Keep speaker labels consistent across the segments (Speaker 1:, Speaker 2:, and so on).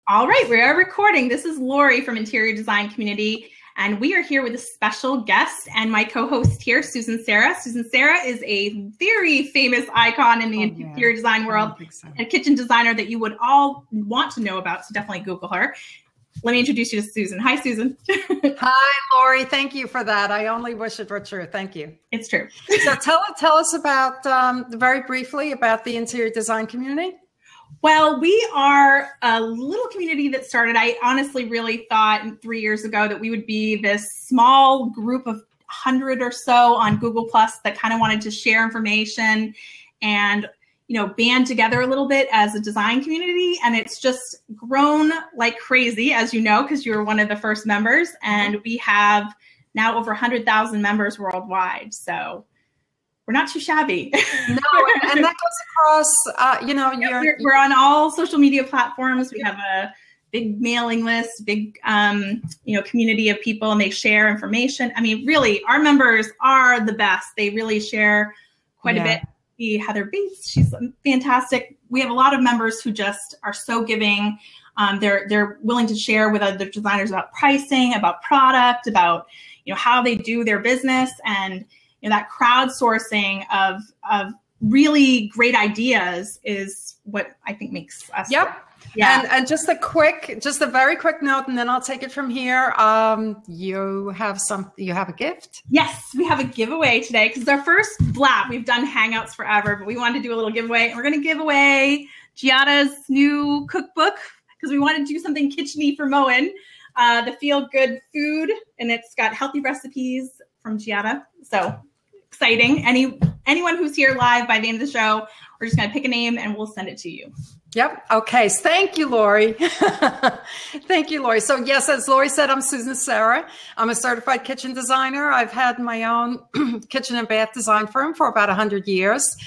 Speaker 1: All right, we are recording. This is Lori from Interior Design Community, and we are here with a special guest and my co-host here, Susan Sarah. Susan Sarah is a very famous icon in the interior design world, a kitchen designer that you would all want to know about, so definitely Google her. Let me introduce you to Susan. Hi, Susan.
Speaker 2: Hi, Lori. Thank you for that. I only wish it were true. Thank you.
Speaker 1: It's true.
Speaker 2: So tell us about, very briefly, about the interior design community.
Speaker 1: Well, we are a little community that started, I honestly really thought 3 years ago that we would be this small group of 100 or so on Google Plus that kind of wanted to share information and, band together a little bit as a design community. And it's just grown like crazy, as you know, because you were one of the first members. And we have now over 100,000 members worldwide. So we're not too shabby.
Speaker 2: No, and that goes across,
Speaker 1: we're on all social media platforms. We have a big mailing list, big, community of people, and they share information. I mean, really, our members are the best. They really share quite a bit. Heather Bates, she's fantastic. We have a lot of members who just are so giving. They're willing to share with other designers about pricing, about product, about, how they do their business, and that crowdsourcing of really great ideas is what I think makes us.
Speaker 2: Yep. Yeah. And just a very quick note, and then I'll take it from here. You have a gift?
Speaker 1: Yes, we have a giveaway today because it's our first blab. We've done Hangouts forever, but we wanted to do a little giveaway. And we're going to give away Giada's new cookbook because we wanted to do something kitcheny for Moen, the Feel Good Food, and it's got healthy recipes from Giada. So exciting. Anyone who's here live by the end of the show, we're just going to pick a name and we'll send it to you.
Speaker 2: Yep. Okay. Thank you, Lori. Thank you, Lori. So yes, as Lori said, I'm Susan Sarah. I'm a certified kitchen designer. I've had my own kitchen and bath design firm for about 100 years.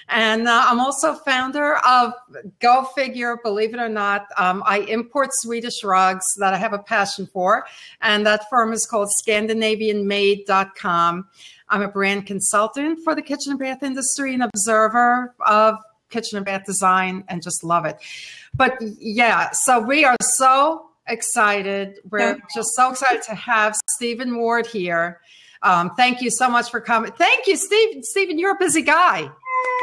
Speaker 2: And I'm also founder of, go figure, believe it or not, I import Swedish rugs that I have a passion for. And that firm is called ScandinavianMade.com. I'm a brand consultant for the kitchen and bath industry, an observer of kitchen and bath design, and just love it. But yeah, so we are so excited. We're just so excited to have Stephen Ward here. Thank you so much for coming. Thank you, Steve. Stephen, you're a busy guy.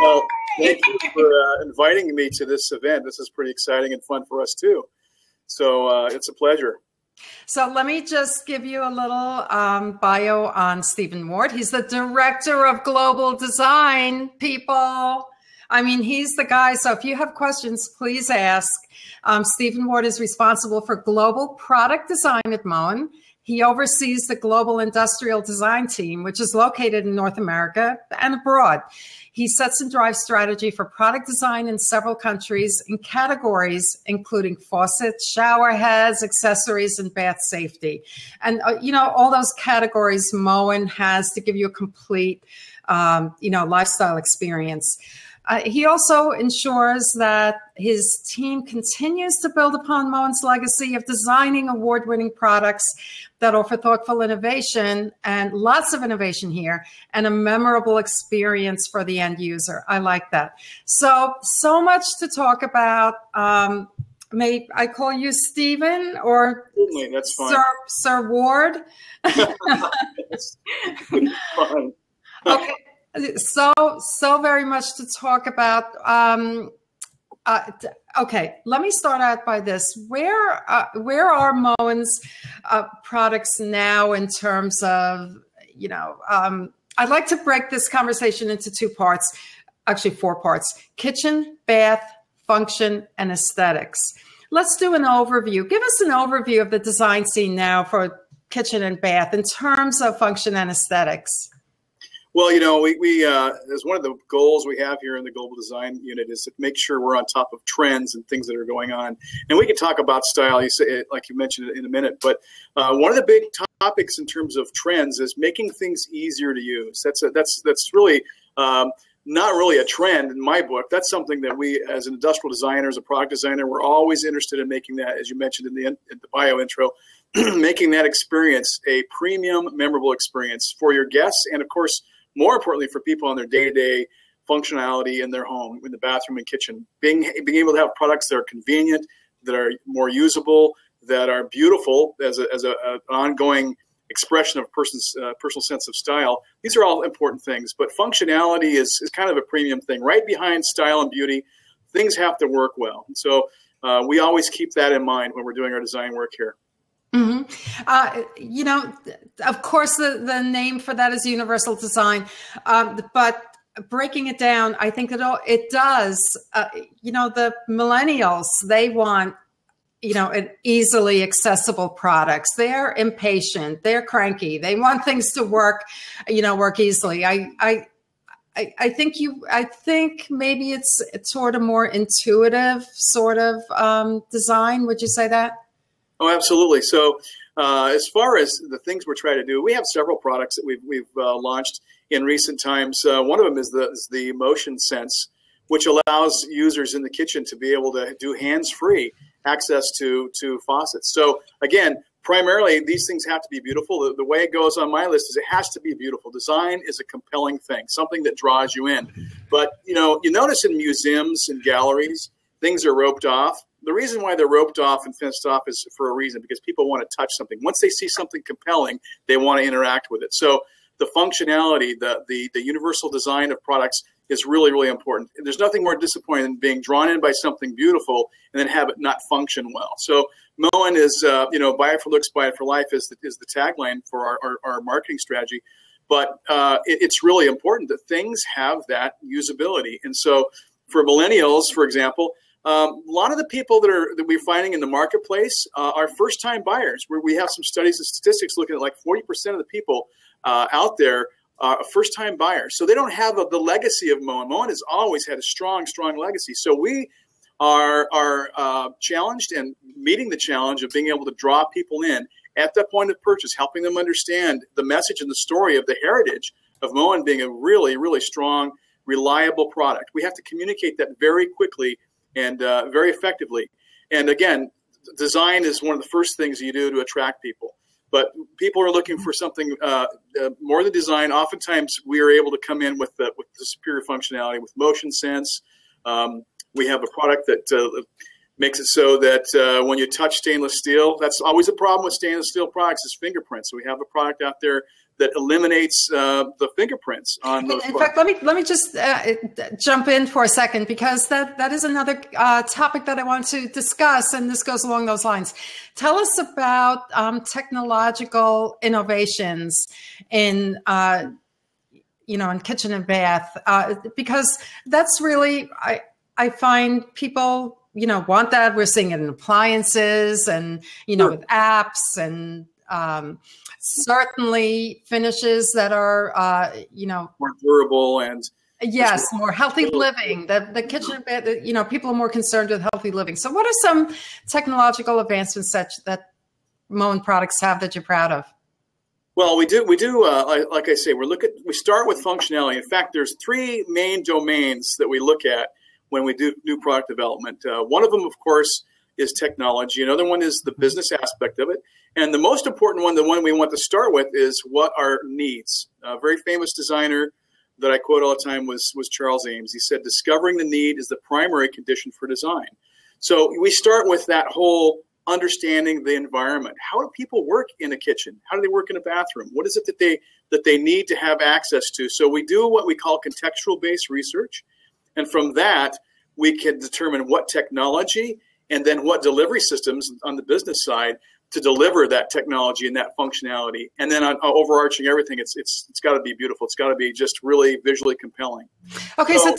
Speaker 3: Well, thank you for inviting me to this event. This is pretty exciting and fun for us too. So it's a pleasure.
Speaker 2: So let me just give you a little bio on Stephen Ward. He's the director of global design, people. I mean, he's the guy. So if you have questions, please ask. Stephen Ward is responsible for global product design at Moen. He oversees the global industrial design team, which is located in North America and abroad. He sets and drives strategy for product design in several countries in categories including faucets, shower heads, accessories, and bath safety. And, all those categories Moen has to give you a complete, lifestyle experience. He also ensures that his team continues to build upon Moen's legacy of designing award-winning products that offer thoughtful innovation and lots of innovation here and a memorable experience for the end user. I like that. So much to talk about. May I call you Stephen or
Speaker 3: Certainly, that's fine.
Speaker 2: Sir Ward?
Speaker 3: That's fine.
Speaker 2: Okay. So very much to talk about. Okay, let me start out by this. Where are Moen's products now in terms of, I'd like to break this conversation into two parts, actually 4 parts: kitchen, bath, function, and aesthetics. Let's do an overview. Give us an overview of the design scene now for kitchen and bath in terms of function and aesthetics.
Speaker 3: Well, we as one of the goals we have here in the Global Design Unit is to make sure we're on top of trends and things that are going on. And we can talk about style, like you mentioned in a minute. But one of the big topics in terms of trends is making things easier to use. That's really not really a trend in my book. That's something that we, as an industrial designer, as a product designer, we're always interested in making that, as you mentioned in the bio intro, making that experience a premium, memorable experience for your guests, and of course, more importantly, for people on their day-to-day functionality in their home, in the bathroom and kitchen. Being able to have products that are convenient, that are more usable, that are beautiful as an ongoing expression of a person's personal sense of style. These are all important things, but functionality is kind of a premium thing. Right behind style and beauty, things have to work well. And so we always keep that in mind when we're doing our design work here.
Speaker 2: Of course, the name for that is universal design, but breaking it down, I think it does. The millennials, they want easily accessible products. They're impatient. They're cranky. They want things to work easily. I think maybe it's sort of more intuitive sort of design. Would you say that?
Speaker 3: Oh, absolutely. So as far as the things we're trying to do, we have several products that we've launched in recent times. One of them is the Motion Sense, which allows users in the kitchen to be able to do hands-free access to faucets. So again, primarily these things have to be beautiful. The way it goes on my list is it has to be beautiful. Design is a compelling thing, something that draws you in. But you notice in museums and galleries, things are roped off. The reason why they're roped off and fenced off is for a reason, because people want to touch something. Once they see something compelling, they want to interact with it. So the functionality, the universal design of products is really, really important. There's nothing more disappointing than being drawn in by something beautiful and then have it not function well. So Moen is, buy it for looks, buy it for life is the tagline for our marketing strategy. But it's really important that things have that usability. And so for millennials, for example, a lot of the people that we're finding in the marketplace are first-time buyers. Where we have some studies and statistics looking at like 40% of the people out there are first-time buyers. So they don't have the legacy of Moen. Moen has always had a strong, strong legacy. So we are challenged and meeting the challenge of being able to draw people in at that point of purchase, helping them understand the message and the story of the heritage of Moen being a really, really strong, reliable product. We have to communicate that very quickly and very effectively. And again, design is one of the first things you do to attract people. But people are looking for something more than design. Oftentimes, we are able to come in with the superior functionality with Motion Sense. We have a product that makes it so that when you touch stainless steel, that's always a problem with stainless steel products is fingerprints. So we have a product out there that eliminates the fingerprints on those
Speaker 2: products. In fact, let me just jump in for a second, because that is another topic that I want to discuss, and this goes along those lines. Tell us about technological innovations in in kitchen and bath, because that's really I find people want that. We're seeing it in appliances and with apps and certainly finishes that are
Speaker 3: more durable and
Speaker 2: yes, more healthy living. The kitchen, people are more concerned with healthy living. So what are some technological advancements that Moen products have that you're proud of?
Speaker 3: Well, we do. Like I say, we start with functionality. In fact, there's three main domains that we look at when we do new product development. One of them, of course, is technology. Another one is the business aspect of it. And the most important one, the one we want to start with, is what are needs. A very famous designer that I quote all the time was Charles Ames. He said, discovering the need is the primary condition for design. So we start with that whole understanding the environment. How do people work in a kitchen? How do they work in a bathroom? What is it that they need to have access to? So we do what we call contextual-based research. And from that, we can determine what technology and then what delivery systems on the business side to deliver that technology and that functionality. And then on overarching everything, it's got to be beautiful. It's got to be just really visually compelling.
Speaker 2: Okay, so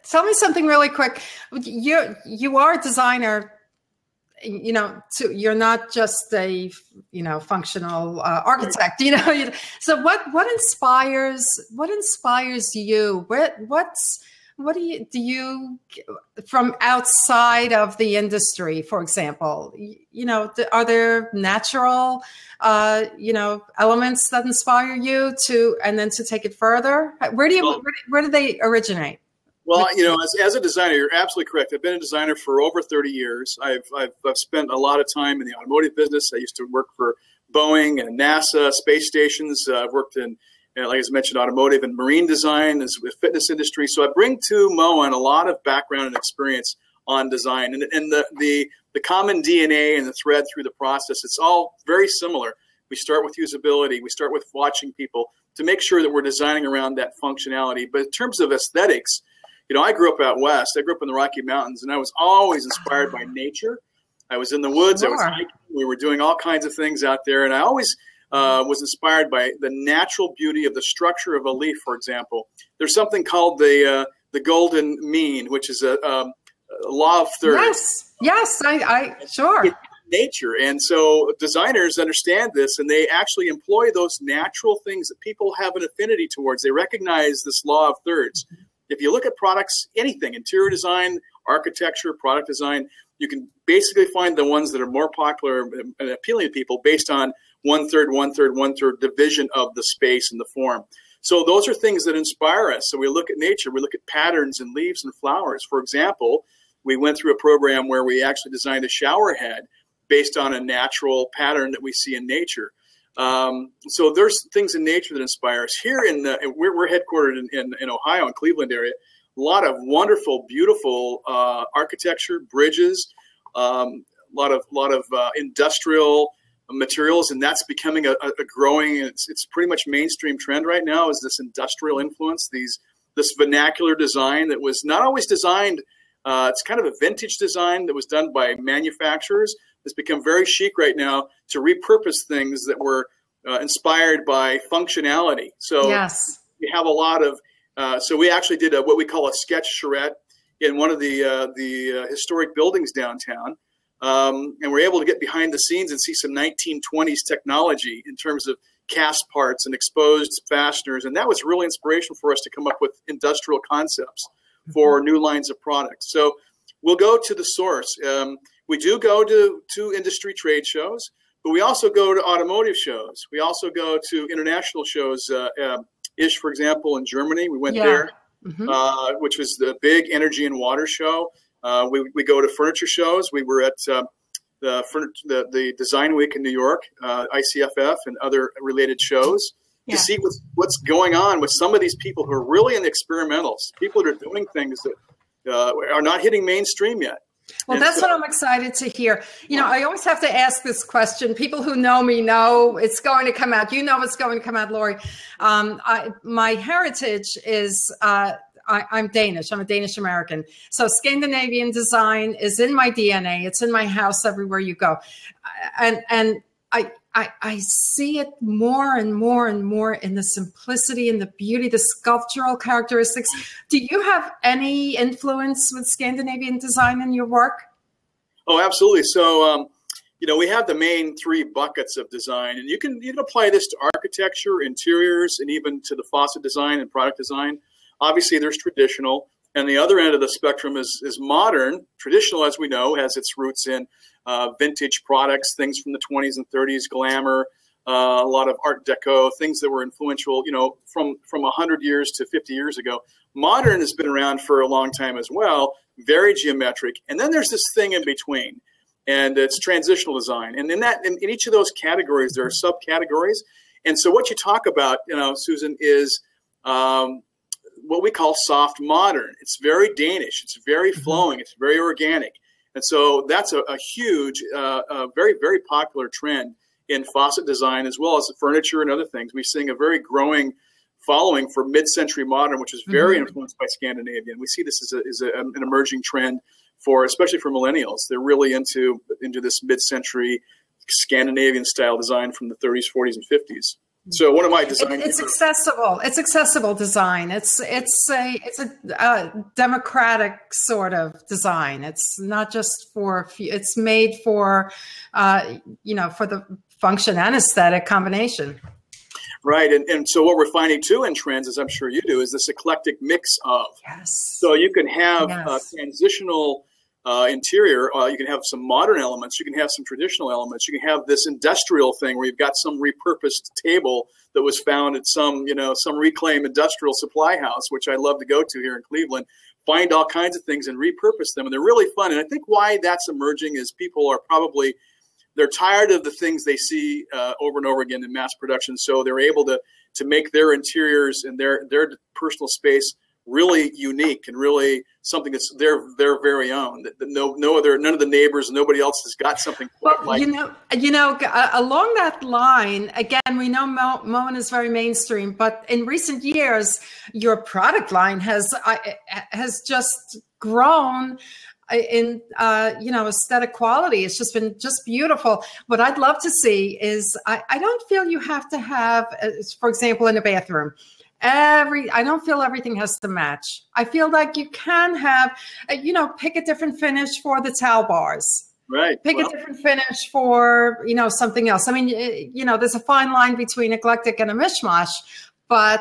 Speaker 2: tell me something really quick. You are a designer. You're not just a functional architect. So what inspires you? What do you from outside of the industry, for example? Are there natural, elements that inspire you to take it further? Where do they originate?
Speaker 3: Well, as a designer, you're absolutely correct. I've been a designer for over 30 years. I've spent a lot of time in the automotive business. I used to work for Boeing and NASA, space stations. I've worked in, like I mentioned, automotive and marine design, as with fitness industry. So I bring to Moen a lot of background and experience on design. And the common DNA and the thread through the process, it's all very similar. We start with usability. We start with watching people to make sure that we're designing around that functionality. But in terms of aesthetics, I grew up out west. I grew up in the Rocky Mountains, and I was always inspired by nature. I was in the woods.
Speaker 2: Sure.
Speaker 3: I was hiking. We were doing all kinds of things out there, and I always was inspired by the natural beauty of the structure of a leaf, for example. There's something called the golden mean, which is a law of thirds.
Speaker 2: Yes, I sure.
Speaker 3: It's nature. And so designers understand this, and they actually employ those natural things that people have an affinity towards. They recognize this law of thirds. If you look at products, anything, interior design, architecture, product design, you can basically find the ones that are more popular and appealing to people based on 1/3, 1/3, 1/3 division of the space and the form. So those are things that inspire us. So we look at nature, we look at patterns and leaves and flowers. For example, we went through a program where we actually designed a shower head based on a natural pattern that we see in nature. So there's things in nature that inspire us. Here we're headquartered in Ohio, in Cleveland area. A lot of wonderful, beautiful architecture, bridges, a lot of industrial materials, and that's becoming a growing. It's pretty much mainstream trend right now. Is this industrial influence? This vernacular design that was not always designed. It's kind of a vintage design that was done by manufacturers. It's become very chic right now to repurpose things that were inspired by functionality. So yes, we have a lot of. So we actually did what we call a sketch charrette in one of the historic buildings downtown, and we're able to get behind the scenes and see some 1920s technology in terms of cast parts and exposed fasteners, and that was really inspirational for us to come up with industrial concepts for new lines of products. So we'll go to the source. We do go to industry trade shows, but we also go to automotive shows. We also go to international shows. ISH, for example, in Germany, we went there, which was the big energy and water show. We go to furniture shows. We were at the Design Week in New York, ICFF, and other related shows to see what's going on with some of these people who are really in the experimentals, people that are doing things that are not hitting mainstream yet.
Speaker 2: Well, that's what I'm excited to hear. I always have to ask this question. People who know me know it's going to come out. You know it's going to come out, Lori. My heritage is I'm Danish. I'm a Danish American. So Scandinavian design is in my DNA. It's in my house everywhere you go. And I see it more and more and more in the simplicity and the beauty, the sculptural characteristics. Do you have any influence with Scandinavian design in your work?
Speaker 3: Oh, absolutely. So, we have the main three buckets of design, and you can apply this to architecture, interiors, and even to the faucet design and product design. Obviously, there's traditional, and the other end of the spectrum is modern. Traditional, as we know, has its roots in vintage products, things from the 20s and 30s, glamour, a lot of Art Deco, things that were influential, from 100 years to 50 years ago. Modern has been around for a long time as well, very geometric. And then there's this thing in between, and it's transitional design. And in each of those categories, there are subcategories. And so what you talk about, Susan, is what we call soft modern. It's very Danish. It's very flowing. It's very organic. And so that's a huge, very, very popular trend in faucet design, as well as the furniture and other things. We're seeing a very growing following for mid-century modern, which is very influenced by Scandinavian. We see this as an emerging trend especially for millennials. They're really into this mid-century Scandinavian style design from the 30s, 40s, and 50s. So one of my design.
Speaker 2: It's accessible. It's accessible design. It's a democratic sort of design. It's not just for. It's made for, for the function and aesthetic combination.
Speaker 3: Right, and so what we're finding too in trends, as I'm sure you do, is this eclectic mix of.
Speaker 2: Yes.
Speaker 3: So you can have a transitional interior. You can have some modern elements. You can have some traditional elements. You can have this industrial thing where you've got some repurposed table that was found at some reclaimed industrial supply house, which I love to go to here in Cleveland. Find all kinds of things and repurpose them, and they're really fun. And I think why that's emerging is people are they're tired of the things they see over and over again in mass production, so they're able to make their interiors and their personal space really unique and really something that's their very own. That none of the neighbors, nobody else has got something quite like.
Speaker 2: Along that line, again, we know Moen is very mainstream, but in recent years, your product line has just grown in aesthetic quality. It's just been beautiful. What I'd love to see is I don't feel you have to have, for example, in a bathroom, I don't feel everything has to match. I feel like you can have, pick a different finish for the towel bars.
Speaker 3: Right.
Speaker 2: Pick a different finish for, something else. I mean, there's a fine line between eclectic and a mishmash, but,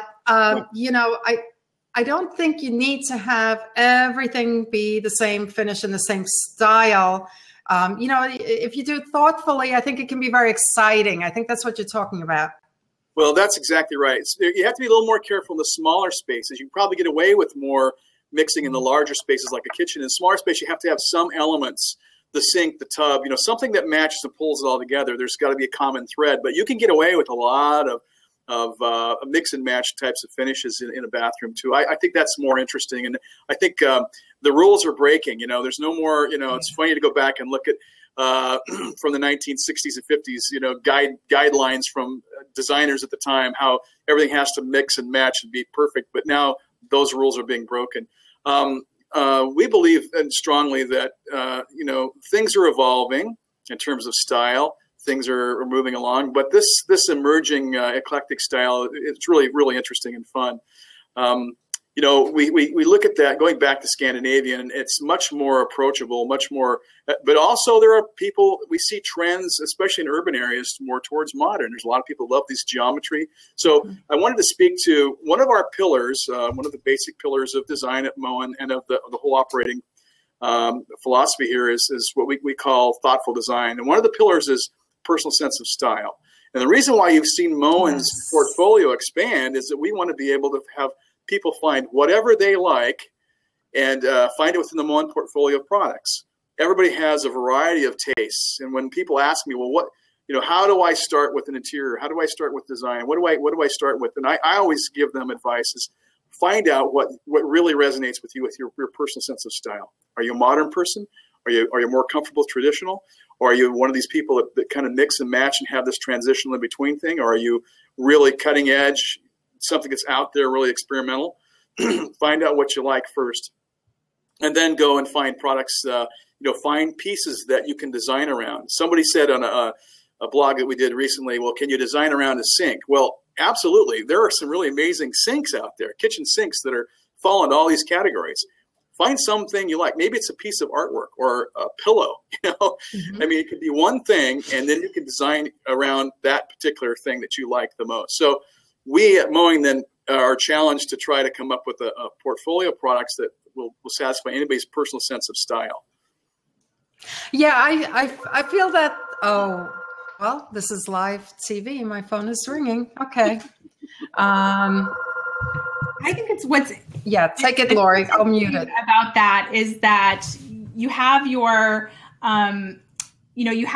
Speaker 2: I don't think you need to have everything be the same finish and the same style. If you do it thoughtfully, I think it can be very exciting. I think that's what you're talking about.
Speaker 3: Well, that's exactly right. You have to be a little more careful in the smaller spaces. You can probably get away with more mixing in the larger spaces like a kitchen. In smaller space, you have to have some elements, the sink, the tub, something that matches and pulls it all together. There's got to be a common thread, but you can get away with a lot of mix and match types of finishes in a bathroom too. I think that's more interesting. And I think the rules are breaking. There's no more, it's funny to go back and look at from the 1960s and 50s, guidelines from designers at the time, how everything has to mix and match and be perfect. But now those rules are being broken. We believe strongly that, things are evolving in terms of style. Things are moving along, but this emerging eclectic style, it's really, really interesting and fun. We look at that going back to Scandinavian, it's much more approachable, much more, but also there are people, we see trends, especially in urban areas, more towards modern. There's a lot of people who love this geometry. So I wanted to speak to one of our pillars, one of the basic pillars of design at Moen and of the whole operating philosophy here is what we call thoughtful design. And one of the pillars is personal sense of style. And the reason why you've seen Moen's portfolio expand is that we want to be able to have people find whatever they like and find it within the Moen portfolio of products. Everybody has a variety of tastes. And when people ask me, well, how do I start with an interior? How do I start with design? What do I start with? And I always give them advice is find out what really resonates with you with your personal sense of style. Are you a modern person? Are you more comfortable with traditional? Or are you one of these people that kind of mix and match and have this transitional in between thing? Or are you really cutting edge, something that's out there, really experimental? Find out what you like first. And then go and find products, find pieces that you can design around. Somebody said on a blog that we did recently, well, can you design around a sink? Well, absolutely. There are some really amazing sinks out there, kitchen sinks that fall into all these categories. Find something you like. Maybe it's a piece of artwork or a pillow. Mm-hmm. I mean, it could be one thing, and then you can design around that particular thing that you like the most. So we at Moen then are challenged to try to come up with a portfolio of products that will satisfy anybody's personal sense of style.
Speaker 2: Yeah, I feel that. Oh, well, this is live TV. My phone is ringing. Okay.
Speaker 1: I think it's what's
Speaker 2: take it, Lori. I'll mute it.
Speaker 1: About that is that you have your, you're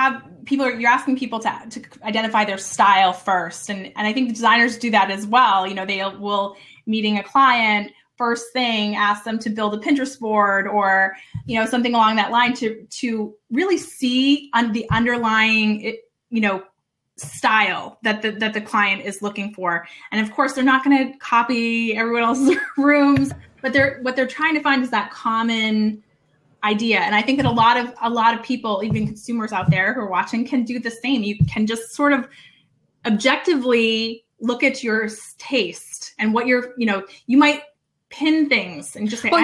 Speaker 1: asking people to identify their style first. And I think the designers do that as well. They will, meeting a client, first thing, ask them to build a Pinterest board or, something along that line to really see the underlying, style that the client is looking for. And of course, they're not going to copy everyone else's rooms, but what they're trying to find is that common idea. And I think that a lot of people, even consumers out there who are watching, can do the same. You can just sort of objectively look at your taste and what you might pin things and just say, my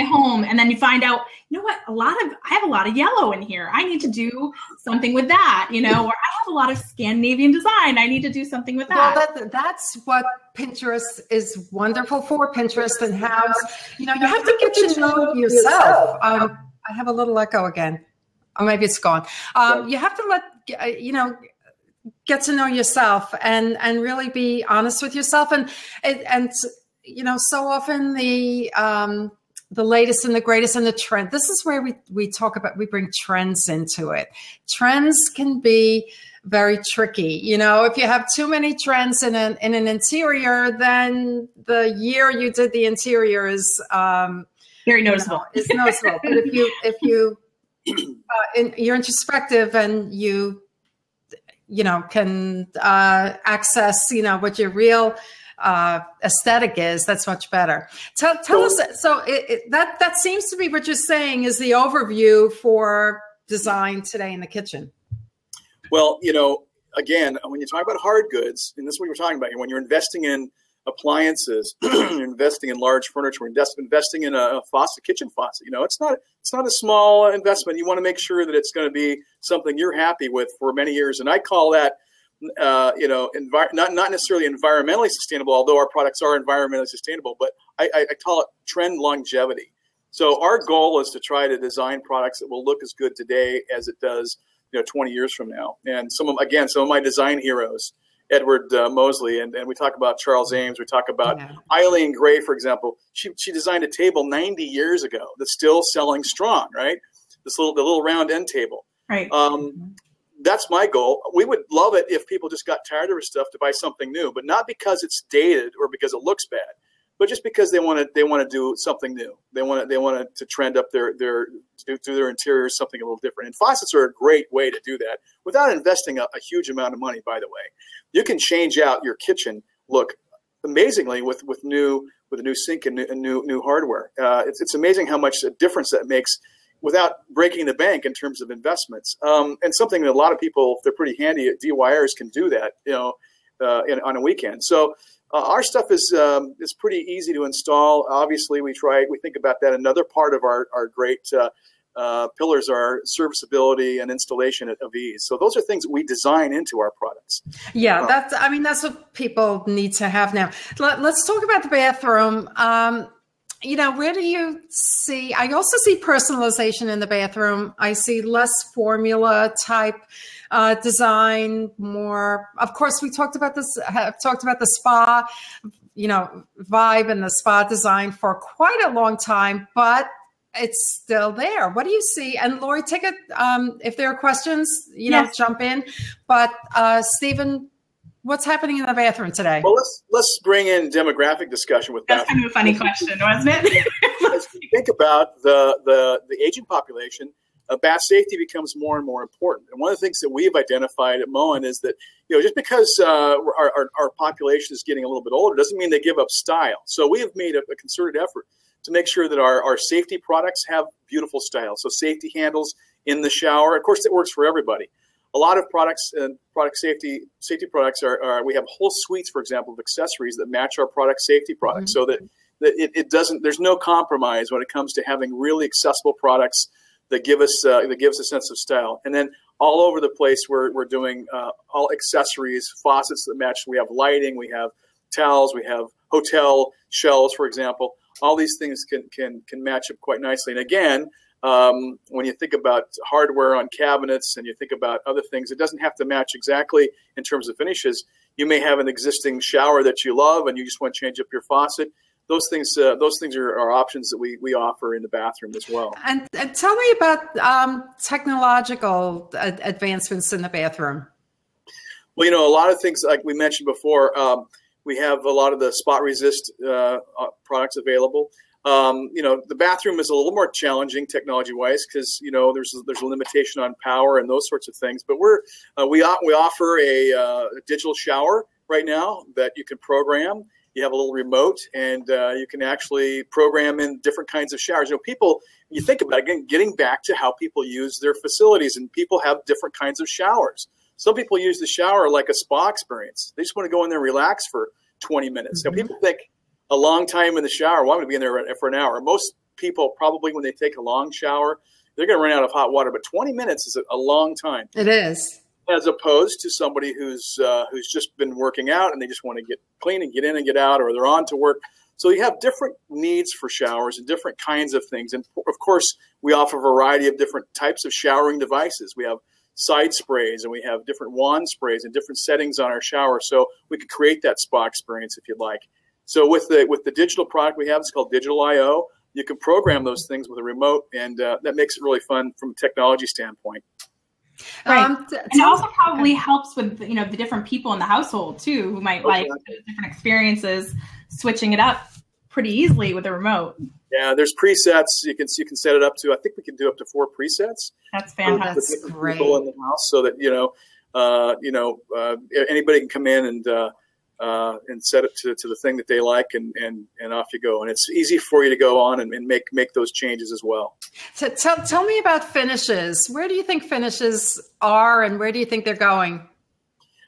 Speaker 1: home. And then you find out, what, I have a lot of yellow in here. I need to do something with that, or I have a lot of Scandinavian design. I need to do something with that.
Speaker 2: Well, that's what Pinterest is wonderful for. Pinterest and how, you have to get to know yourself. I have a little echo again. Or maybe it's gone. You have to get to know yourself and really be honest with yourself. And so often the latest and the greatest and the trend. This is where we talk about, we bring trends into it. Trends can be very tricky. You know, if you have too many trends in an interior, then the year you did the interior is
Speaker 1: very noticeable.
Speaker 2: Is noticeable. But if you you're introspective and you can access what your real aesthetic is, that's much better. Tell us. So that seems to be what you're saying is the overview for design today in the kitchen.
Speaker 3: Well, again, when you talk about hard goods, and this is what you're talking about here, when you're investing in appliances, you're investing in large furniture, investing in a faucet, kitchen faucet. It's not a small investment. You want to make sure that it's going to be something you're happy with for many years, and I call that not necessarily environmentally sustainable, although our products are environmentally sustainable, but I call it trend longevity. So our goal is to try to design products that will look as good today as it does 20 years from now. And some of my design heroes, Edward Mosley, and we talk about Charles Ames, we talk about Eileen Gray, for example. She designed a table 90 years ago that's still selling strong, right? The little round end table.
Speaker 1: Right.
Speaker 3: That's my goal. We would love it if people just got tired of our stuff to buy something new, but not because it's dated or because it looks bad, but just because they want to do something new. They want to trend up their interiors something a little different. And faucets are a great way to do that without investing a huge amount of money. By the way, you can change out your kitchen look amazingly with a new sink and new hardware. It's amazing how much a difference that makes without breaking the bank in terms of investments. And something that a lot of people, if they're pretty handy at DIYers, can do that on a weekend. So. Our stuff is pretty easy to install. Obviously, we think about that. Another part of our great pillars are serviceability and installation of ease. So those are things that we design into our products.
Speaker 2: Yeah, that's what people need to have now. Let's talk about the bathroom. Where do you see? I also see personalization in the bathroom. I see less formula type design, more. Of course, we talked about this. Have talked about the spa, vibe and the spa design for quite a long time, but it's still there. What do you see? And Lori, take it. If there are questions,
Speaker 1: yes.
Speaker 2: Jump in. But Stephen, what's happening in the bathroom today?
Speaker 3: Well, let's bring in demographic discussion with
Speaker 1: That's kind of a funny question, wasn't it?
Speaker 3: As we think about the aging population, bath safety becomes more and more important. And one of the things that we've identified at Moen is that just because our population is getting a little bit older doesn't mean they give up style. So we have made a concerted effort to make sure that our safety products have beautiful style. So safety handles in the shower. Of course, it works for everybody. A lot of products and product safety products are we have whole suites, for example, of accessories that match our product safety products, so that it doesn't. There's no compromise when it comes to having really accessible products that give us a sense of style. And then all over the place, we're doing all accessories, faucets that match. We have lighting, we have towels, we have hotel shelves, for example. All these things can match up quite nicely. And again, when you think about hardware on cabinets and you think about other things, it doesn't have to match exactly in terms of finishes. You may have an existing shower that you love and you just want to change up your faucet. Those things are options that we offer in the bathroom as well.
Speaker 2: And tell me about technological advancements in the bathroom.
Speaker 3: Well, a lot of things like we mentioned before, we have a lot of the spot resist products available. The bathroom is a little more challenging technology-wise because there's a limitation on power and those sorts of things. But we offer a digital shower right now that you can program. You have a little remote, and you can actually program in different kinds of showers. People, you think about it, again, getting back to how people use their facilities, and people have different kinds of showers. Some people use the shower like a spa experience. They just want to go in there and relax for 20 minutes.
Speaker 2: Mm-hmm.
Speaker 3: People think a long time in the shower, well, I'm going to be in there for an hour. Most people probably, when they take a long shower, they're going to run out of hot water. But 20 minutes is a long time.
Speaker 2: It is.
Speaker 3: As opposed to somebody who's just been working out and they just want to get clean and get in and get out, or they're on to work. So you have different needs for showers and different kinds of things. And of course, we offer a variety of different types of showering devices. We have side sprays and we have different wand sprays and different settings on our shower. So we could create that spa experience if you'd like. So with the digital product we have, it's called Digital I/O. You can program those things with a remote, and that makes it really fun from a technology standpoint.
Speaker 1: Right. And it also probably helps with, the different people in the household too, who might like different experiences, switching it up pretty easily with a remote.
Speaker 3: Yeah, there's presets. You can set it up to, I think we can do up to 4 presets.
Speaker 1: That's fantastic.
Speaker 2: That's great.
Speaker 3: People in the house, so that anybody can come in and set it to the thing that they like, and off you go. And it's easy for you to go on and make those changes as well.
Speaker 2: So tell me about finishes. Where do you think finishes are, and where do you think they're going?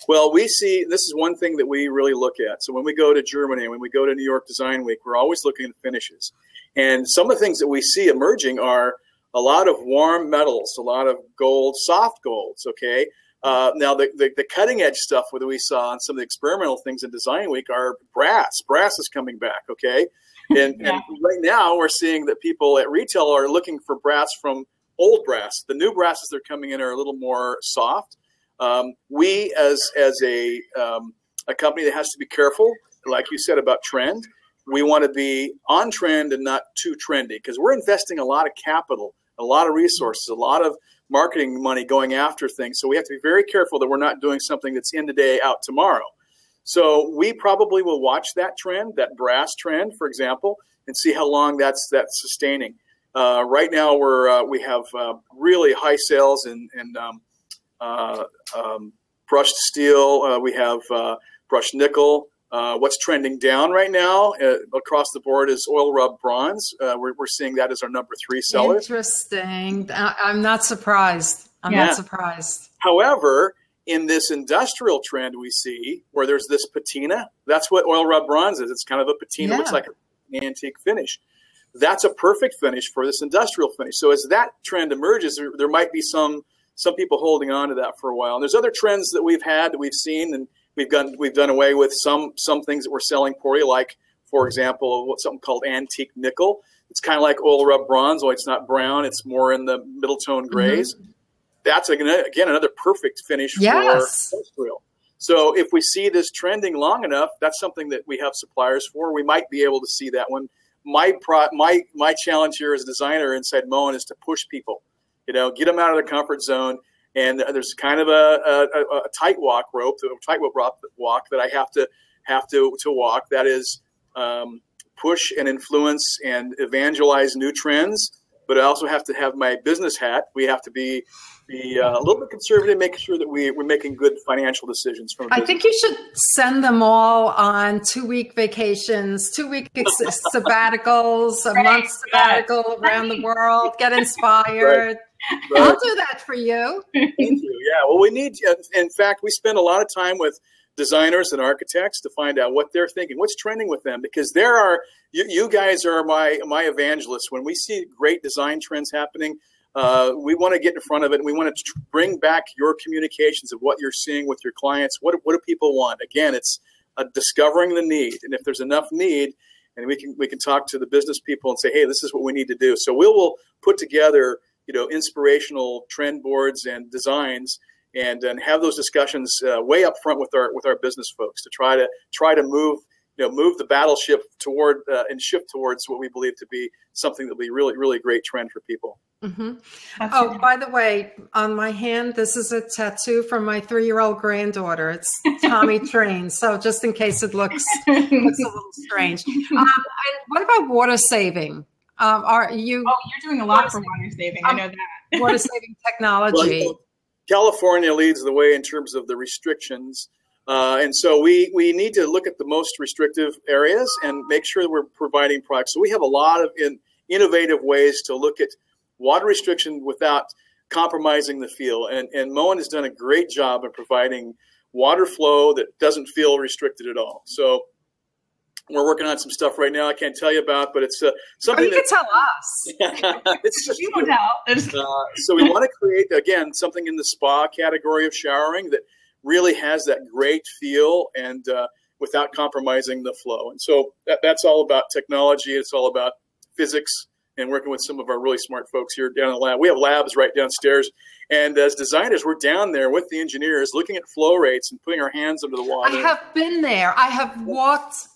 Speaker 3: Well, we see, this is one thing that we really look at. So when we go to Germany, when we go to New York Design Week, we're always looking at finishes. And some of the things that we see emerging are a lot of warm metals, a lot of gold, soft golds, okay? Now, the cutting edge stuff that we saw on some of the experimental things in Design Week are brass. Brass is coming back, okay? And right now we're seeing that people at retail are looking for brass from old brass. The new brasses that are coming in are a little more soft. We, as a company that has to be careful, like you said, about trend, we want to be on trend and not too trendy, because we're investing a lot of capital, a lot of resources, a lot of marketing money going after things. So we have to be very careful that we're not doing something that's in today, out tomorrow. So we probably will watch that trend, that brass trend, for example, and see how long that's sustaining. Right now we have really high sales in brushed steel. We have brushed nickel. What's trending down right now across the board is oil rub bronze. We're seeing that as our number 3 seller.
Speaker 2: Interesting. I'm not surprised. I'm not surprised.
Speaker 3: However, in this industrial trend we see where there's this patina, that's what oil rub bronze is. It's kind of a patina, looks like an antique finish. That's a perfect finish for this industrial finish. So as that trend emerges, there might be some people holding on to that for a while. And there's other trends that we've had, that we've seen, and we've done away with some things that we're selling poorly, like, for example, something called antique nickel. It's kind of like oil rub bronze, only it's not brown. It's more in the middle tone grays. Mm-hmm. That's, again, another perfect finich for industrial. So if we see this trending long enough, that's something that we have suppliers for. We might be able to see that one. My challenge here as a designer inside Moen is to push people, get them out of their comfort zone. And there's kind of a tightrope walk that I have to walk. That is push and influence and evangelize new trends. But I also have to have my business hat. We have to be a little bit conservative, making sure that we're making good financial decisions. I
Speaker 2: think you should send them all on 2-week vacations, 2-week sabbaticals, a month sabbatical around the world. Get inspired. Right. I'll do that for you.
Speaker 3: Thank you. Yeah. Well, we need. In fact, we spend a lot of time with designers and architects to find out what they're thinking, what's trending with them, because you guys are my evangelists. When we see great design trends happening, we want to get in front of it, and we want to bring back your communications of what you're seeing with your clients. What do people want? Again, it's discovering the need, and if there's enough need, and we can talk to the business people and say, hey, this is what we need to do. So we'll put together inspirational trend boards and designs, and have those discussions way up front with our business folks to try to move the battleship toward and shift towards what we believe to be something that will be really, really great trend for people.
Speaker 2: Mm-hmm. Oh, by the way, on my hand, this is a tattoo from my 3-year-old granddaughter. It's Tommy Train. So just in case it looks a little strange. And what about water saving? Are you?
Speaker 1: Oh, you're doing a lot for water saving. I know that.
Speaker 2: Water saving technology.
Speaker 3: Well, California leads the way in terms of the restrictions, and so we need to look at the most restrictive areas and make sure that we're providing products. So we have a lot of innovative ways to look at water restriction without compromising the feel. And Moen has done a great job of providing water flow that doesn't feel restricted at all. So we're working on some stuff right now I can't tell you about, but it's something
Speaker 2: you can tell us.
Speaker 3: It's just
Speaker 1: you don't tell.
Speaker 3: So we want to create, again, something in the spa category of showering that really has that great feel and without compromising the flow. And so that's all about technology. It's all about physics and working with some of our really smart folks here down in the lab. We have labs right downstairs. And as designers, we're down there with the engineers looking at flow rates and putting our hands under the water.
Speaker 2: I have been there. I have walked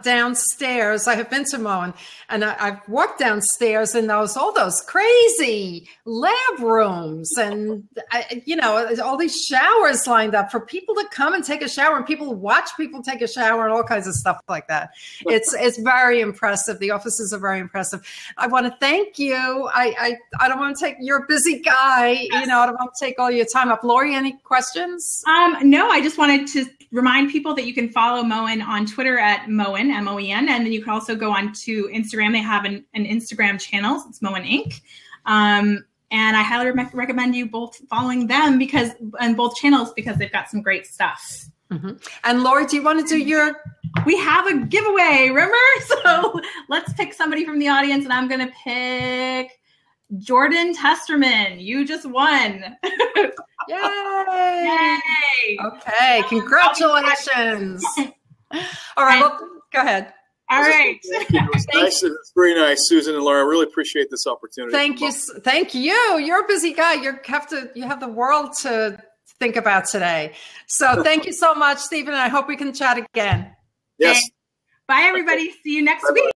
Speaker 2: downstairs. I have been to Moen, and I've walked downstairs in all those crazy lab rooms, and all these showers lined up for people to come and take a shower, and people watch people take a shower, and all kinds of stuff like that. It's very impressive. The offices are very impressive. I want to thank you. I don't want to take. You're a busy guy. I don't want to take all your time up. Lori, any questions?
Speaker 1: No, I just wanted to remind people that you can follow Moen on Twitter at Moen, M-O-E-N, and then you can also go on to Instagram. They have an Instagram channel. It's Moen Inc. And I highly recommend you both following them on both channels because they've got some great stuff.
Speaker 2: Mm-hmm. And Lori, do you want to do
Speaker 1: We have a giveaway, remember? So let's pick somebody from the audience, and I'm going to pick Jordan Testerman. You just won.
Speaker 2: Yay!
Speaker 1: Yay!
Speaker 2: Okay, congratulations. All right, go ahead.
Speaker 1: All right.
Speaker 3: It's very nice, Susan and Laura. I really appreciate this opportunity.
Speaker 2: Thank you. You're a busy guy. You have the world to think about today. So thank you so much, Stephen. And I hope we can chat again.
Speaker 3: Yes.
Speaker 1: Okay. Bye, everybody. See you next week.